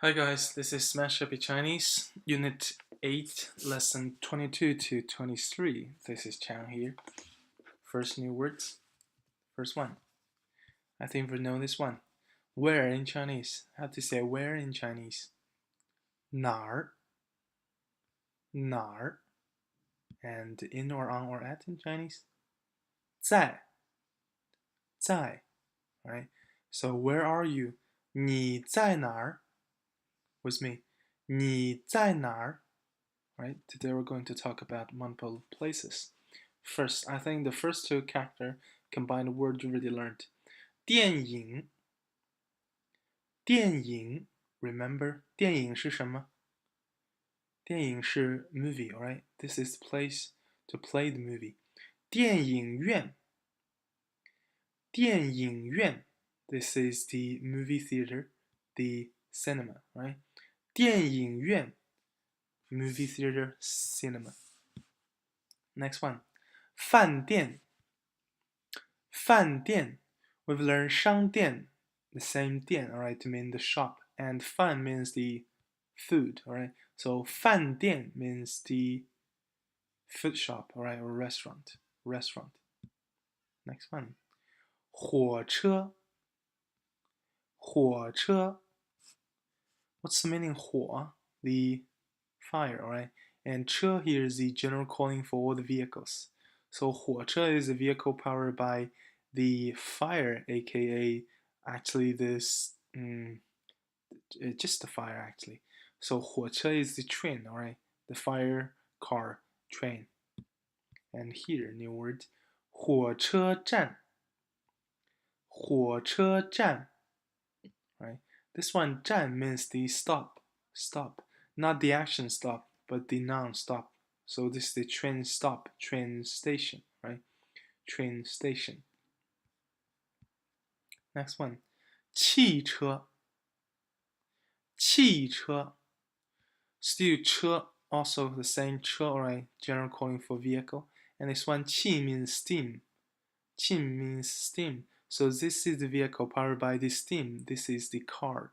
Hi guys, this is Smash Happy Chinese, Unit 8, Lesson 22 to 23. This is Chang here. First new words. First one. I think we know this one. Where in Chinese? How to say where in Chinese? 哪儿 哪儿 And in or on or at in Chinese? 在 Right? So where are you? 你在哪儿 With me. 你在哪儿 Right? Today we're going to talk about multiple places. First, I think the first two characters combine the word you already learned. 电影 电影 Remember, 电影是什么？电影是 movie, alright? This is the place to play the movie. 电影院电影院 This is the movie theater, the cinema, right? 电影院 Movie theater, cinema. Next one. 饭店饭店 We've learned 商店 the same 店 alright, to mean the shop, and 饭 means the food, alright? So 饭店 means the food shop, alright, or restaurant. Next one. 火车火车 What's the meaning 火? The fire, alright? And 车 here is the general calling for all the vehicles. So 火车 is a vehicle powered by the fire, aka actually this just the fire actually. So 火车 is the train, alright? The fire car train. And here new word 火车站火车站 right? This one 站 means the stop, not the action stop, but the noun stop. So this is the train stop, train station, right? Train station. Next one, 汽车Still 车, also the same 车, right? General calling for vehicle. And this one 气 means steam. 气 means steam. So this is the vehicle powered by the steam. This is the car.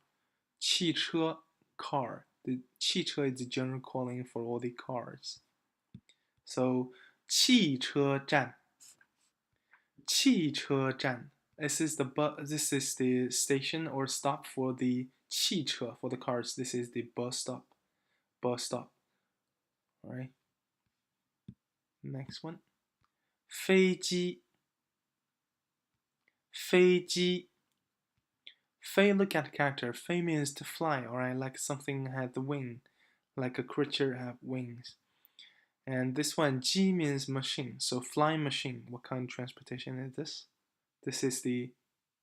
汽车 car. The 汽车 is the general calling for all the cars. So 汽车站This is the station or stop for the 汽车 for the cars. This is the bus stop. Alright. Next one. 飞机 Fei, look at the character. Fei means to fly, alright, like something had the wing, like a creature have wings. And this one, Ji means machine, so flying machine. What kind of transportation is this? This is the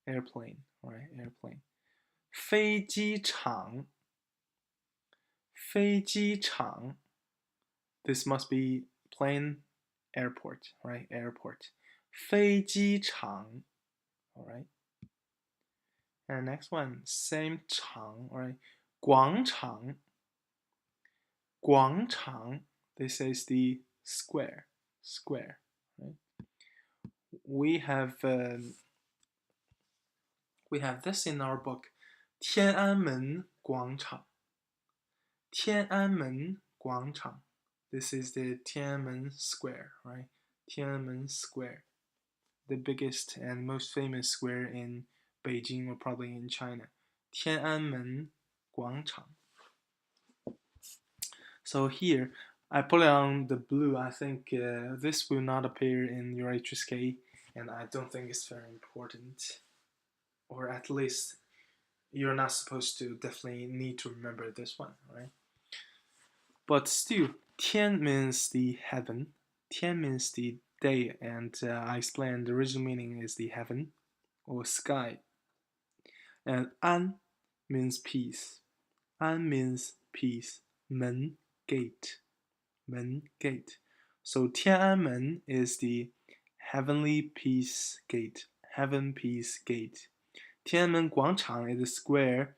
airplane, alright, airplane. 飞机场 This must be plane airport, right? Airport. 飞机场 alright. And next one, same 场, right? 广场 This is the square, right? We have this in our book, 天安门广场 This is the Tiananmen Square, right? Tiananmen Square, the biggest and most famous square in Beijing or probably in China. 天安门广场 So here, I put it on the blue. I think this will not appear in your HSK, and I don't think it's very important. Or at least you're not supposed to definitely need to remember this one, right? But still, 天 means the heaven. 天 means the day, and I explained the original meaning is the heaven or sky. And 安 means peace. 安 means peace. 门 gate. So 天安门 is the heavenly peace gate. Heaven peace gate. 天安门广场 is the square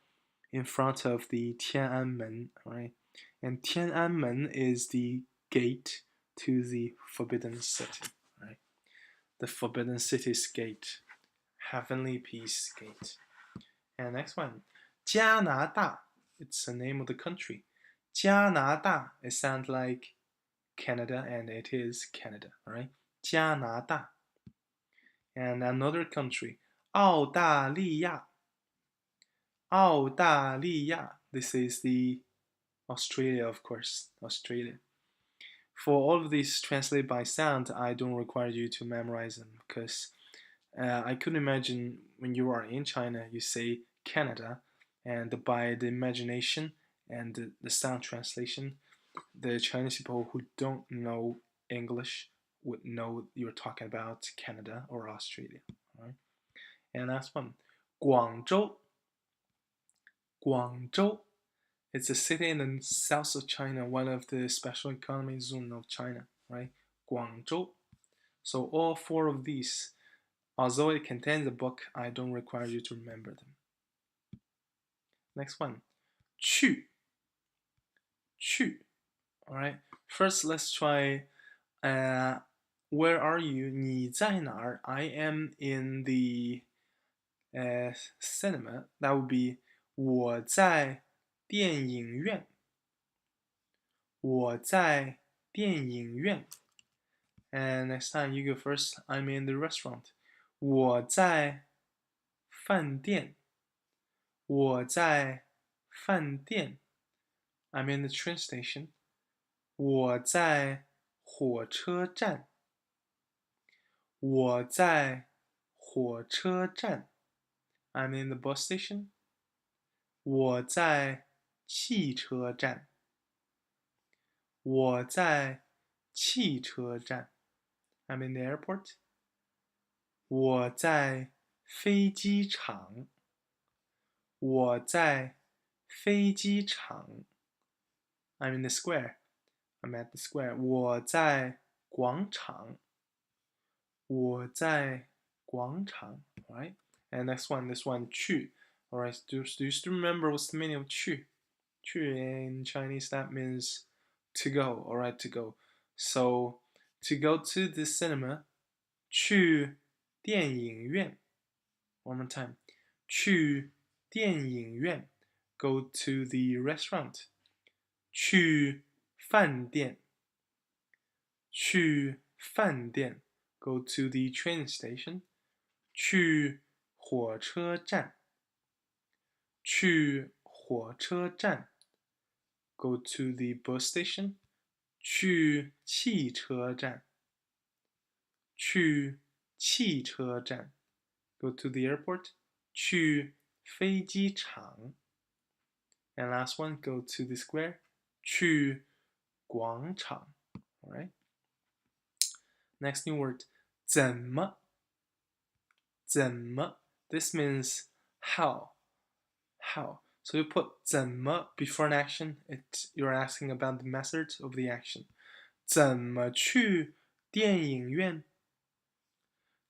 in front of the 天安门, right? And 天安门 is the gate to the forbidden city, right? The forbidden city's gate. Heavenly peace gate. And next one, 加拿大 it's the name of the country. 加拿大, it sounds like Canada, and it is Canada, right? 加拿大. And another country, 澳大利亚. 澳大利亚. This is the Australia, of course. Australia. For all of these translated by sound, I don't require you to memorize them because I could imagine when you are in China, you say Canada, and by the imagination and the sound translation, the Chinese people who don't know English would know you're talking about Canada or Australia. Right? And last one, Guangzhou. Guangzhou. It's a city in the south of China, one of the special economic zone of China, right? Guangzhou. So all four of these, although it contains a book, I don't require you to remember them. Next one, 去. 去. All right. First, let's try. Where are you? 你在哪儿? I am in the cinema. That would be 我在电影院。我在电影院。And next time you go first. I'm in the restaurant. 我在饭店。我在饭店。I'm in the train station. 我在火车站。我在火车站。I'm in the bus station. 我在汽车站。我在汽车站。I'm in the airport. 我在飞机场。我在飞机场。I'm in the square. I'm at the square. 我在广场。我在广场。Alright? And next one, this one, 去. Alright, do you still remember what's the meaning of 去? 去 in Chinese, that means to go. Alright, to go. So, to go to the cinema, 去电影院. One more time. 去电影院. Go to the restaurant. 去饭店。去饭店。Go to the train station. 去火车站。去火车站。Go to the bus station. 去汽车站。去汽车站。Go to the airport. 去飞机场。And last one, go to the square. 去广场。Alright? Next new word, 怎么?怎么? This means how. How. So you put 怎么 before an action, you're asking about the method of the action. 怎么去电影院?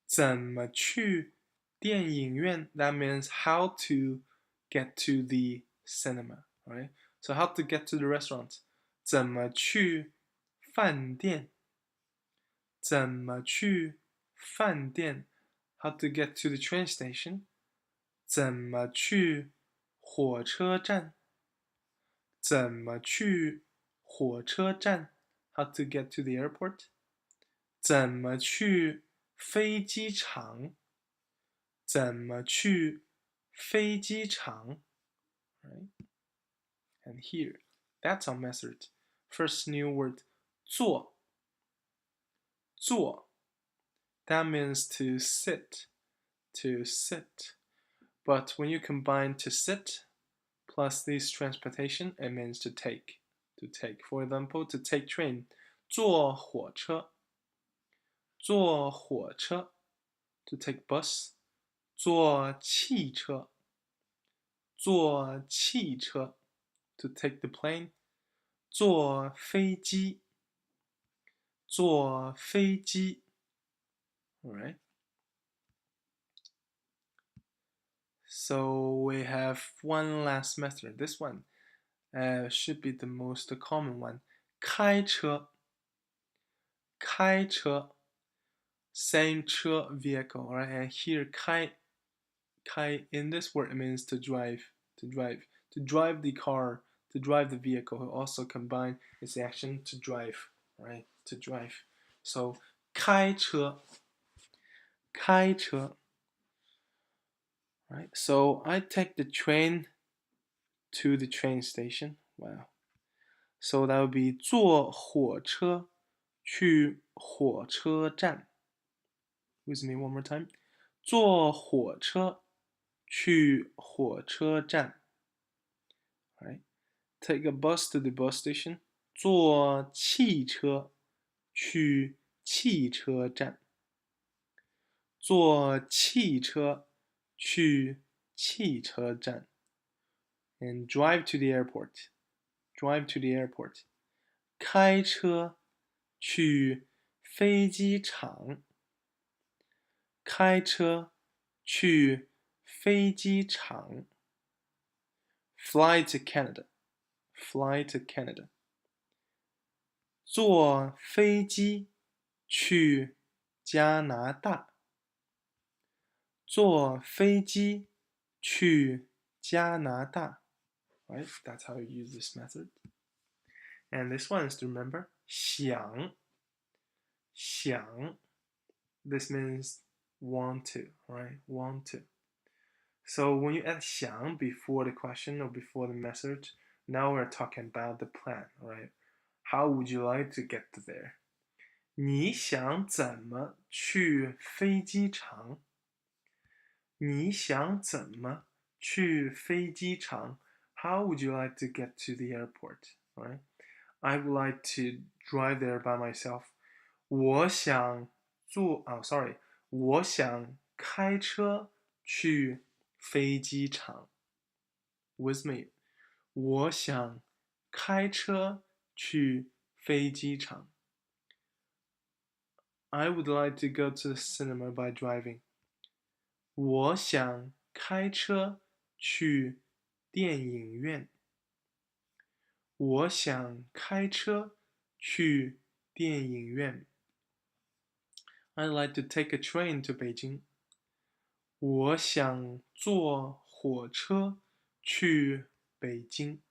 怎么去电影院? That means how to get to the cinema, right? So how to get to the restaurant? 怎么去饭店?怎么去饭店? How to get to the train station? 怎么去火车站?怎么去火车站? How to get to the airport? 怎么去飞机场?怎么去飞机场? Right? And here, that's our method. First new word, 坐. 坐. That means to sit. To sit. But when you combine to sit plus this transportation, it means to take. To take. For example, to take train. 坐火车. 坐火车. To take bus. 坐汽车。坐汽车。To take the plane. 坐飞机。坐飞机。Alright. So we have one last method. This one should be the most common one. 开车。开车. Same 车 vehicle, right? And here 开 in this word it means to drive, to To drive the car, to drive the vehicle, also combine its action to drive, right? To drive. So 开车, 开车. Right? So I take the train to the train station. Wow. So that would be 坐火车去火车站. With me one more time. 坐火车去火车站. Right? Take a bus to the bus station. 坐汽车去汽车站. 坐汽车去汽车站. And drive to the airport. Drive to the airport. 开车去飞机场。开车去飞机场。Fly to Canada. Fly to Canada. 坐飞机去加拿大。坐飞机去加拿大. Right? That's how you use this method. And this one is to remember 想. 想. This means want to, right? Want to. So when you add 想 before the question or before the message, now we're talking about the plan, right? How would you like to get to there? 你想怎么去飞机场？你想怎么去飞机场？ How would you like to get to the airport? Right? I would like to drive there by myself. 我想我想开车去飞机场。With me. 我想开车去飞机场。I would like to go to the cinema by driving. 我想开车去电影院。我想开车去电影院。I'd like to take a train to Beijing. 我想坐火车去北京。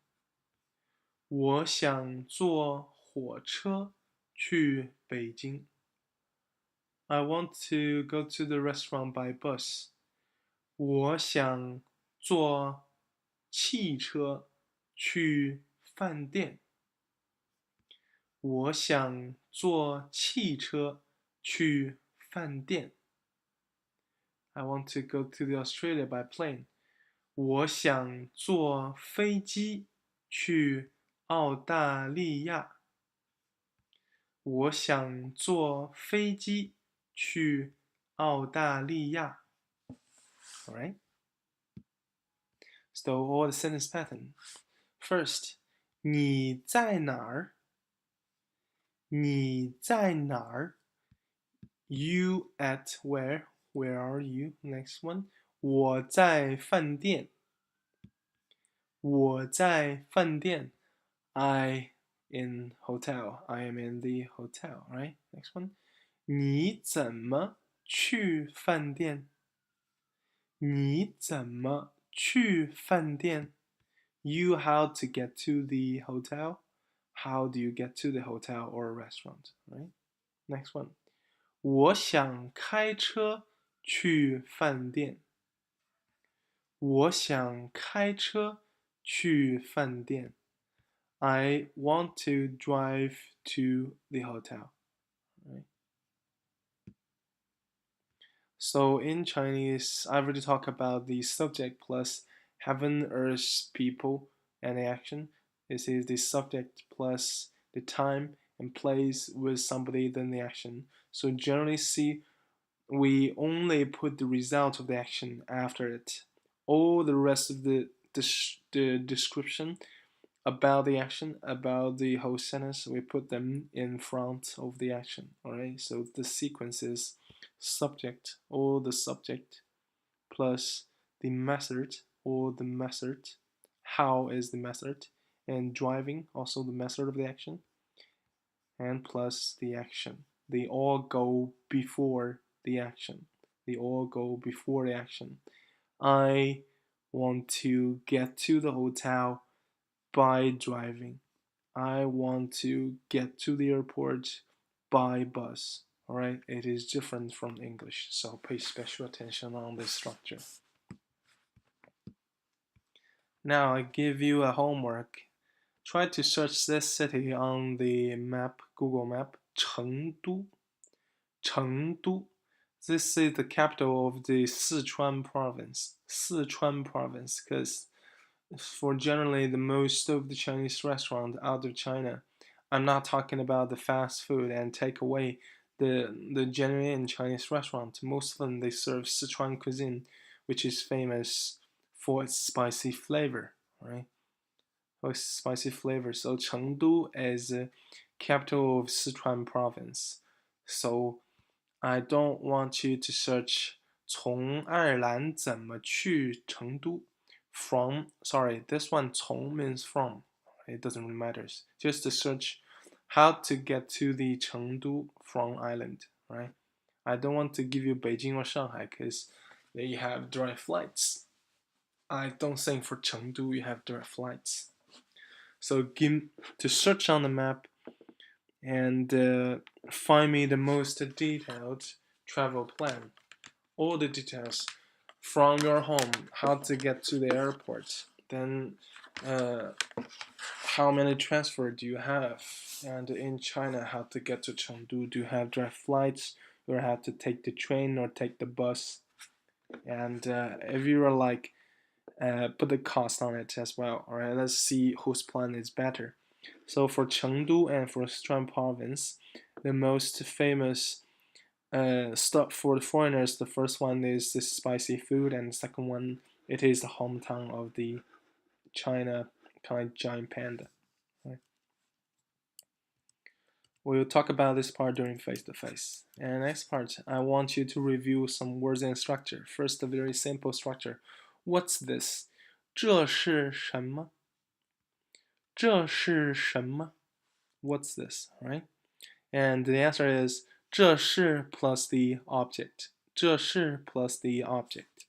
我想坐火车去北京。I want to go to the restaurant by bus. 我想坐汽车去饭店。我想坐汽车去饭店。I want to go to the Australia by plane. 我想坐飞机去澳大利亚。我想坐飞机去澳大利亚。Alright? So all the sentence pattern. First, 你在哪儿？你在哪儿？ You at where? Where are you? Next one. 我在饭店。我在饭店。I in hotel. I am in the hotel, right? Next one. 你怎么去饭店？你怎么去饭店？ You how to get to the hotel? How do you get to the hotel or a restaurant, right? Next one. 我想开车去饭店。我想开车去饭店。I want to drive to the hotel. Right? So in Chinese, I already talked about the subject plus heaven, earth, people, and the action. This is the subject plus the time and place with somebody, then the action. So generally see, we only put the result of the action after it. All the rest of the description about the action, about the whole sentence, we put them in front of the action. Alright, so the sequence is subject or the subject plus the method or the method. How is the method? And driving, also the method of the action. And plus the action. They all go before the action. They all go before the action. I want to get to the hotel by driving. I want to get to the airport by bus. All right, it is different from English, so pay special attention on this structure. Now I give you a homework. Try to search this city on the map, Google Map, Chengdu. Chengdu. This is the capital of the Sichuan province. Sichuan province, because for generally the most of the Chinese restaurant out of China, I'm not talking about the fast food and takeaway. The genuine Chinese restaurant, most of them they serve Sichuan cuisine, which is famous for its spicy flavor, right? For its spicy flavor. So Chengdu is the capital of Sichuan province. So I don't want you to search 从爱尔兰怎么去成都 from, sorry, this one 从 means from. It doesn't really matter. Just to search how to get to the Chengdu from island, right? I don't want to give you Beijing or Shanghai because they have direct flights. I don't think for Chengdu you have direct flights. So to search on the map and find me the most detailed travel plan. All the details from your home, how to get to the airport, then how many transfer do you have, and in China, how to get to Chengdu. Do you have direct flights, or have to take the train or take the bus? And if you are like, put the cost on it as well. All right, let's see whose plan is better. So for Chengdu and for Sichuan province, the most famous stuff for the foreigners, the first one is the spicy food, and the second one, it is the hometown of the China kind of giant panda. Right? We'll talk about this part during face-to-face. And next part, I want you to review some words and structure. First, a very simple structure. What's this? 这是什么?这是什么? What's this, right? And the answer is 这是 plus the object. 这是 plus the object.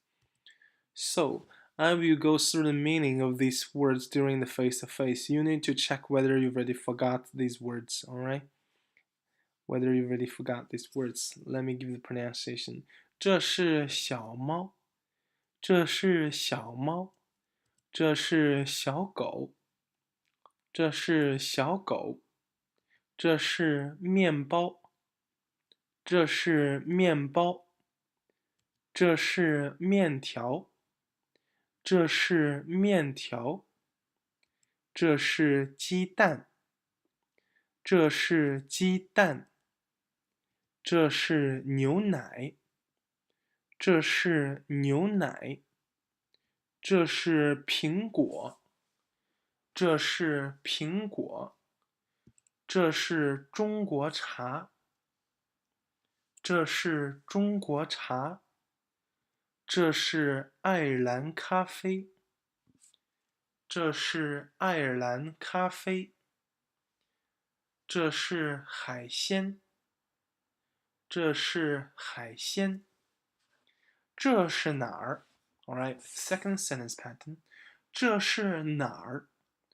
So, I will go through the meaning of these words during the face-to-face. You need to check whether you already forgot these words, alright? Whether you already forgot these words. Let me give the pronunciation. 这是小猫。这是小猫。这是小狗。这是小狗。这是面包。这是面包。这是面条。这是面条。这是鸡蛋。这是鸡蛋。这是牛奶。这是牛奶。这是苹果。这是苹果。这是中国茶。这是中国茶。这是爱尔兰咖啡。这是爱尔兰咖啡。这是海鲜。这是海鲜。这是哪儿? Alright, second sentence pattern. 这是哪儿?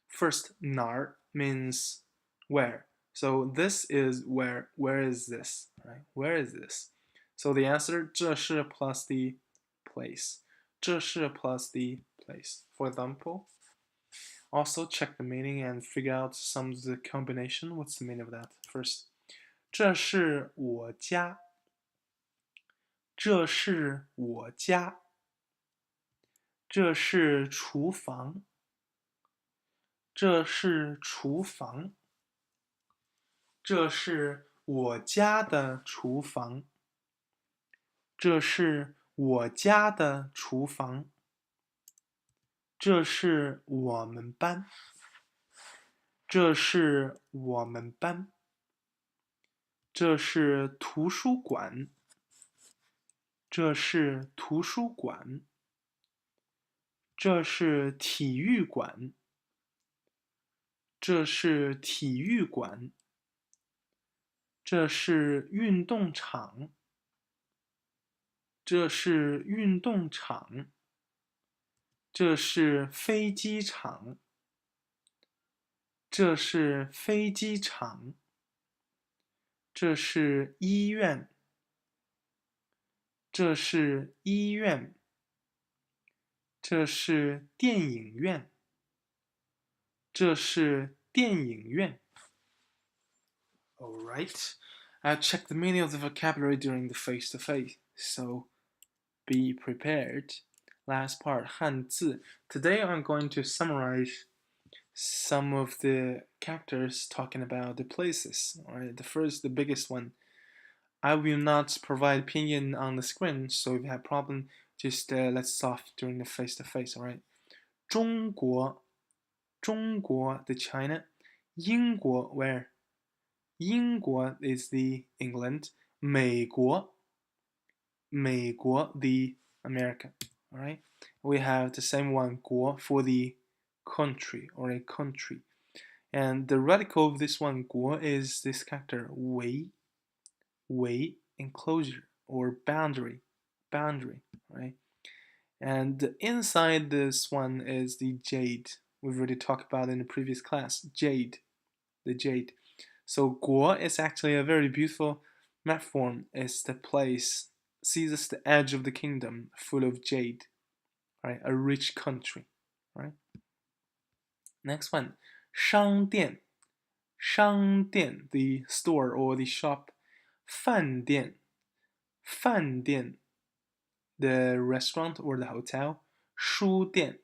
First, 哪儿 means where. So this is where. Where is this? Right? Where is this? So the answer, 这是 plus the place. 这是 plus the place. For example, also check the meaning and figure out some of the combination. What's the meaning of that? First, 这是我家。这是我家。这是厨房。这是厨房。这是我家的厨房。这是我家的厨房。这是我们班。这是我们班。这是图书馆。这是图书馆。这是体育馆。这是体育馆。这是运动场。这是运动场。这是飞机场。这是飞机场。这是医院。这是医院。这是电影院。这是电影院。Alright, I'll check the meaning of the vocabulary during the face-to-face, so be prepared. Last part, 汉字. Today I'm going to summarize some of the characters talking about the places. Alright, the biggest one. I will not provide pinyin on the screen, so if you have problem, just let's solve during the face-to-face, alright? 中国 the China. 英国 where? 英国 is the England. 美国 the America. Alright? We have the same one, 国 for the country or a country. And the radical of this one, 国 is this character, 围 enclosure or boundary, right? And inside this one is the jade. We've already talked about in the previous class, jade, the jade. So Guo is actually a very beautiful map form. It's the place, sees the edge of the kingdom full of jade, right? A rich country, right? Next one, 商店 the store or the shop. 饭店 the restaurant or the hotel. 书店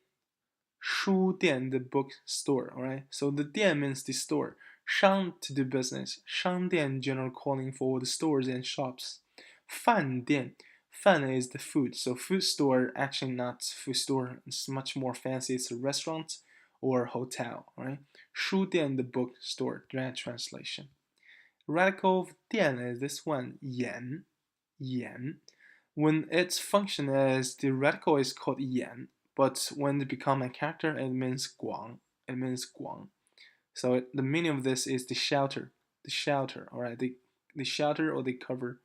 the bookstore, alright? So the 店 means the store. 商 to do business. 商店 general calling for the stores and shops. 饭店 饭 is the food. So food store, actually not food store. It's much more fancy. It's a restaurant or hotel, alright? 书店 the bookstore, direct translation. Radical of 店 is this one, yan. When its function is, the radical is called yan, but when it becomes a character, it means Guang. So the meaning of this is the shelter, alright, the shelter or the cover.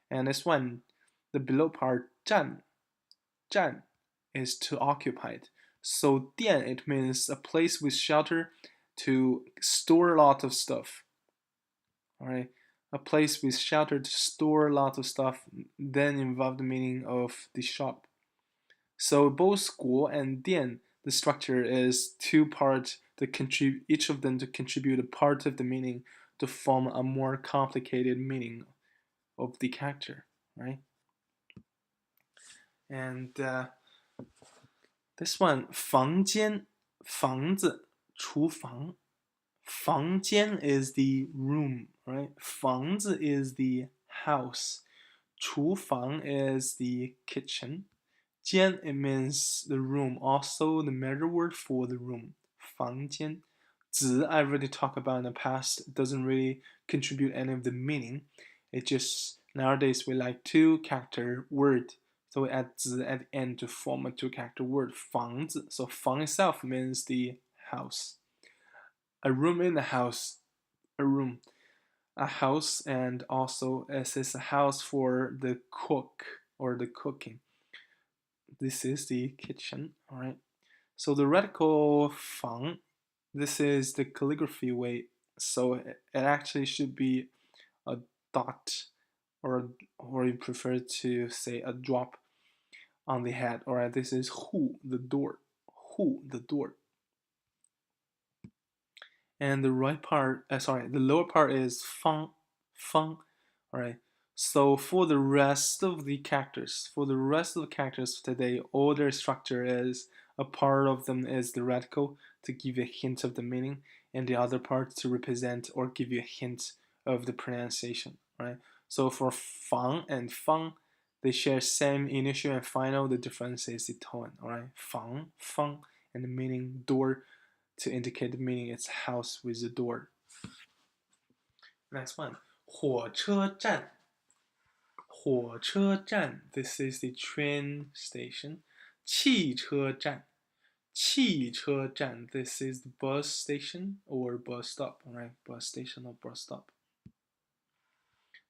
And this one, the below part, 站 is to occupy it. So 店, it means a place with shelter to store a lot of stuff. Alright, a place with shelter to store a lot of stuff, then involve the meaning of the shop. So both 国 and 店, the structure is two parts that contribute, each of them to contribute a part of the meaning to form a more complicated meaning of the character, right? And this one, 房间 房子 厨房 房间 is the room, right? 房子 is the house. 厨房 is the kitchen. 间 it means the room, also the measure word for the room. 房间 zi I already talked about in the past. It doesn't really contribute any of the meaning. It just, nowadays we like two character word. So we add zi at the end to form a two character word. 房子 so 房 itself means the house. A room in the house, a house, and also as is a house for the cook or the cooking. This is the kitchen, alright? So the radical 房, this is the calligraphy way, so it actually should be a dot, or you prefer to say a drop on the head, alright? This is 户, the door. And the right part, the lower part is 方, alright? So for the rest of the characters, today, all their structure is, a part of them is the radical to give you a hint of the meaning, and the other part to represent or give you a hint of the pronunciation, right? So for 房 and 方, they share same initial and final, the difference is the tone, alright? 房, 方, and the meaning door, to indicate the meaning, it's house with a door. Next one, 火车站 this is the train station. 汽车站 this is the bus station or bus stop, alright? Bus station or bus stop.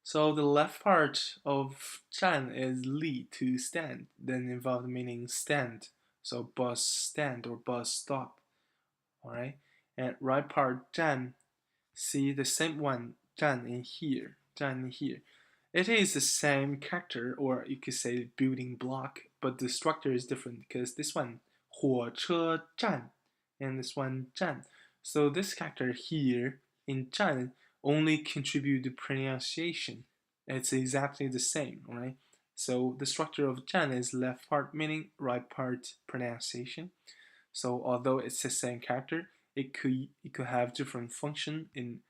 So the left part of 站 is li, to stand, then involve the meaning stand so bus stand or bus stop. Alright, and right part 站, see the same one 站 in here, 站 in here. It is the same character, or you could say building block, but the structure is different because this one 火车站 and this one 站. So this character here in 站 only contribute to pronunciation. It's exactly the same, right? So the structure of 站 is left part meaning, right part pronunciation. So although it's the same character, it could have different function in.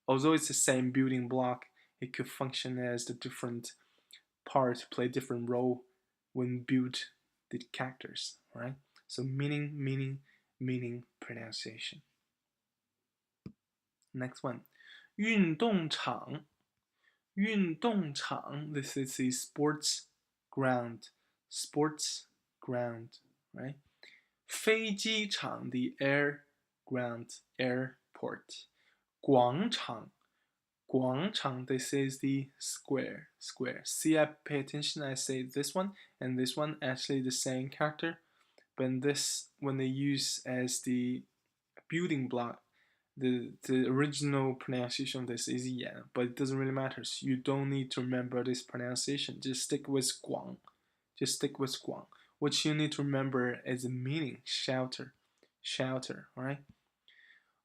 Although it's the same building block, it could function as the different part, play different role when built the characters, right? So meaning, pronunciation. Next one, 运动场. 运动场, this is the sports ground, right? 飞机场, the airport. 广场, 广场, this is the square. See, I pay attention, I say this one and this one actually the same character, but this, when they use as the building block, the original pronunciation of this is Yan, but it doesn't really matter. So you don't need to remember this pronunciation. Just stick with Guang. What you need to remember is the meaning, shelter, right?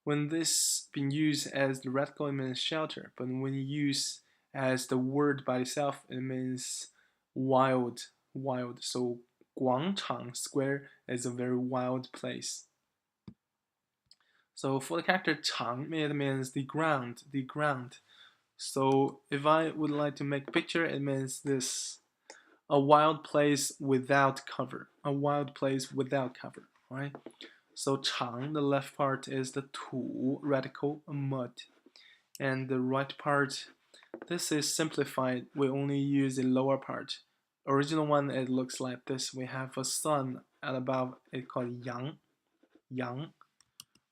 When this being used as the radical, it means shelter, but when you use as the word by itself, it means wild. So 广场 square is a very wild place. So for the character 场, it means the ground. So if I would like to make a picture, it means this, a wild place without cover. Right? So 场, the left part is the 土, radical, mud. And the right part, this is simplified. We only use the lower part. Original one, it looks like this. We have a sun at above, it's called yang.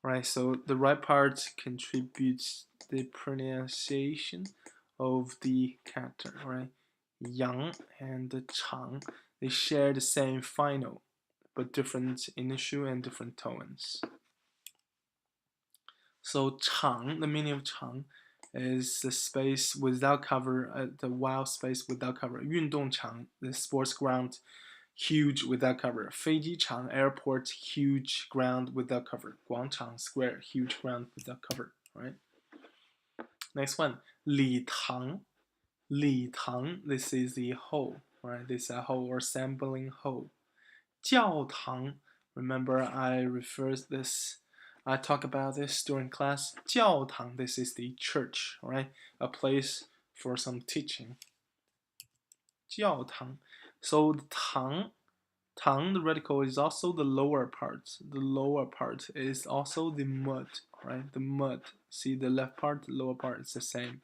Right, so the right part contributes the pronunciation of the character, right? Yang and the chang, they share the same final, but different initial and different tones. So chang, the meaning of chang is the space without cover, the wild space without cover. 运动场, the sports ground, huge without cover. 飞机场 airport, huge ground without cover. 广场 square, huge ground without cover. Right. Next one, 礼堂. 礼堂, this is the hole. Right. This is a hole or sampling hole. 教堂, remember I talk about this during class. 教堂, this is the church. Right. A place for some teaching. 教堂. So the Tang, the radical, is also the lower part. The lower part is also the mud, right? The mud. See the left part, the lower part is the same.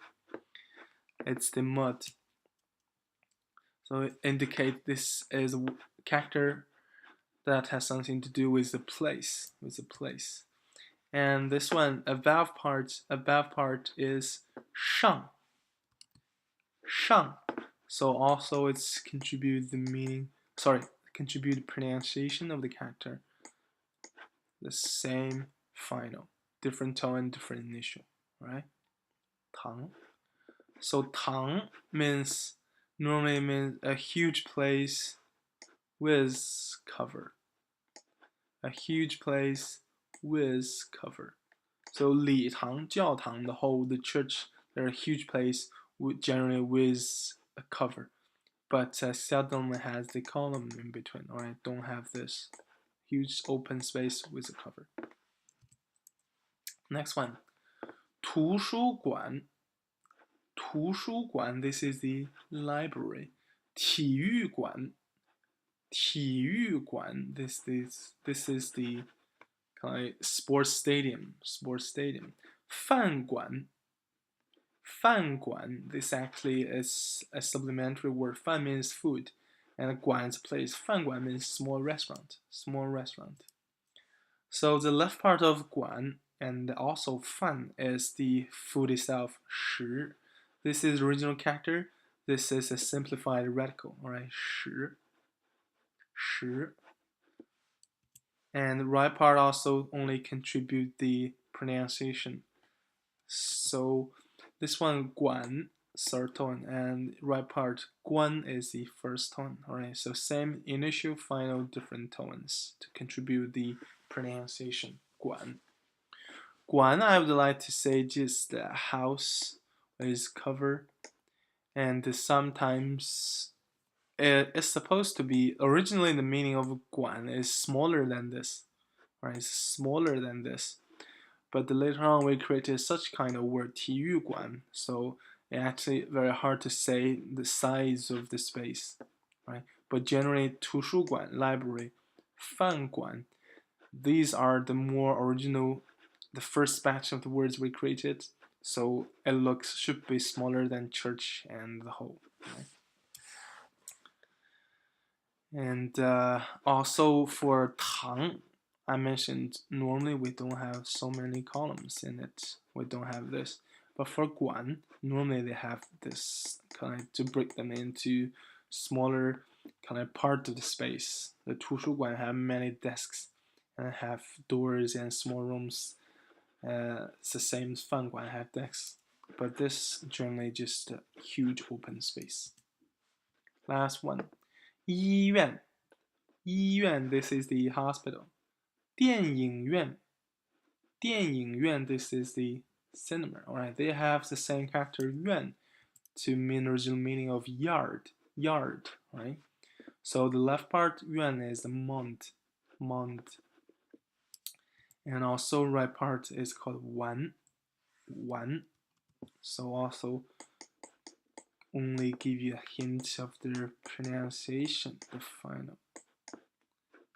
It's the mud. So it indicates this is a character that has something to do with the place. And this one, above part is shang. So also it's contribute the meaning. Contribute pronunciation of the character. The same final, different tone, different initial, right? Tang. So Tang normally means a huge place with cover. A huge place with cover. So 礼堂, 教堂, the church, they're a huge place generally with a cover. But seldom has the column in between, or I don't have this huge open space with a cover. Next one, 图书馆. 图书馆, this is the library. 体育馆. 体育馆, this is the kind of sports stadium. 饭馆. 饭馆, this actually is a supplementary word. 饭 means food, and 馆 is place. 饭馆 means small restaurant. So the left part of 馆and also 饭 is the food itself. 食. This is the original character. This is a simplified radical. Alright, 食. and right part also only contribute the pronunciation. So this one Guan third tone and right part Guan is the first tone. Alright, so same initial, final, different tones to contribute the pronunciation. Guan. Guan, I would like to say just the house is covered, and sometimes it's supposed to be originally the meaning of Guan is smaller than this, right? It's smaller than this. But later on, we created such kind of word 体育馆, so it's actually very hard to say the size of the space, right? But generally, 图书馆 library, 饭馆, these are the more original, the first batch of the words we created. So it should be smaller than church and the whole. Right? And also for Tang, I mentioned normally we don't have so many columns in it. We don't have this. But for Guan, normally they have this kind of to break them into smaller kind of part of the space. The 图书馆 have many desks and have doors and small rooms. It's the same as 饭馆 have desks. But this generally just a huge open space. Last one. 医院 医院 this is the hospital. 电影院 电影院 this is the cinema. Alright, they have the same character 院 to mean original meaning of yard. Yard, right? So the left part 院 is the mont. And also right part is called 完. So also only give you a hint of their pronunciation, the final.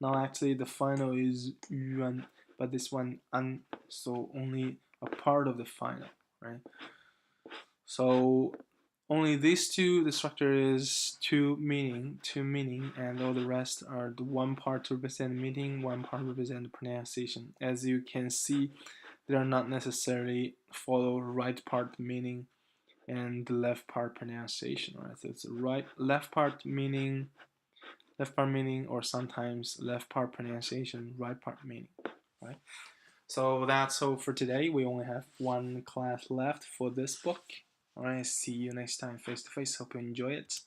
Now actually the final is yuan, but this one an, so only a part of the final, right? So only these two, the structure is two meaning, and all the rest are the one part to represent meaning, one part represent pronunciation. As you can see, they are not necessarily follow right part meaning and the left part pronunciation, right? So it's left part meaning, or sometimes left part pronunciation, right part meaning, right? So that's all for today. We only have one class left for this book. All right, see you next time face to face. Hope you enjoy it.